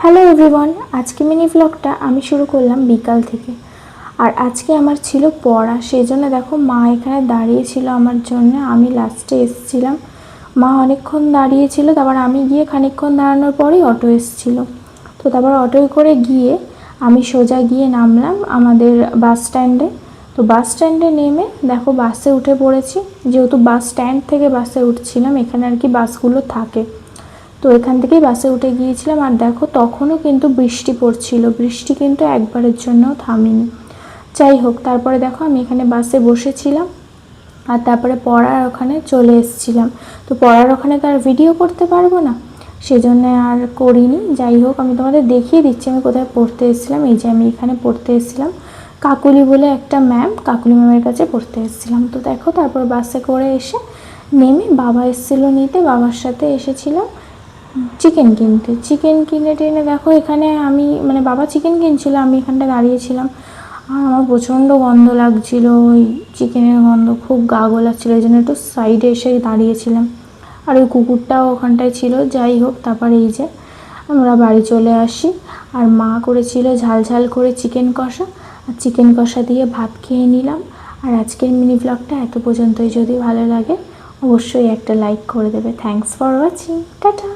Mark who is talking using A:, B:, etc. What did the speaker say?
A: Hello everyone, আজকে mini ব্লগটা আমি শুরু করলাম বিকাল থেকে। আর আজকে আমার ছিল পড়া, সেই জন্য দেখো মা এখানে দাঁড়িয়েছিল আমার জন্য। আমি লাস্টে এসেছিলাম, মা অনেকক্ষণ দাঁড়িয়েছিল, তারপর আমি গিয়ে খানিকক্ষণ দাঁড়ানোর পরেই অটো এসেছিলো। তো তারপর অটোয় করে গিয়ে আমি সোজা গিয়ে নামলাম আমাদের বাস স্ট্যান্ডে। তো বাস স্ট্যান্ডে নেমে দেখো বাসে উঠে পড়েছি, যেহেতু বাস স্ট্যান্ড থেকে বাসে উঠছিলাম, এখানে আর কি বাসগুলো থাকে। তো এখান থেকেই বাসে উঠে গিয়েছিলাম। আর দেখো তখনও কিন্তু বৃষ্টি পড়ছিল, বৃষ্টি কিন্তু একবারের জন্যও থামেনি। যাই হোক, তারপরে দেখো আমি এখানে বাসে বসেছিলাম আর তারপরে পড়ার ওখানে চলে এসেছিলাম। তো পড়ার ওখানে তো আর ভিডিও করতে পারবো না, সেজন্য আর করিনি। যাই হোক, আমি তোমাদের দেখিয়ে দিচ্ছি আমি কোথায় পড়তে এসেছিলাম। এই যে আমি এখানে পড়তে এসেছিলাম, কাকুলি বলে একটা ম্যাম, কাকুলি ম্যামের কাছে পড়তে এসেছিলাম। তো দেখো তারপর বাসে করে এসে নেমে বাবা এসেছিলো নিতে, বাবার সাথে এসেছিলাম চিকেন কিনতে। চিকেন কিনে টেনে দেখো এখানে আমি বাবা চিকেন কিনছিল, আমি এখানটা দাঁড়িয়েছিলাম। আর আমার প্রচণ্ড গন্ধ লাগছিল, ওই চিকেনের গন্ধ, খুব গা গোলাচ্ছিলো, এই জন্য একটু সাইডে এসে দাঁড়িয়েছিলাম। আর ওই কুকুরটাও ওখানটায় ছিল। যাই হোক, তারপরে এই যে আমরা বাড়ি চলে আসি। আর মা করেছিল ঝাল ঝাল করে চিকেন কষা, আর চিকেন কষা দিয়ে ভাত খেয়ে নিলাম। আর আজকের মিনি ব্লগটা এত পর্যন্তই। যদি ভালো লাগে অবশ্যই একটা লাইক করে দেবে। Thanks for watching, tata.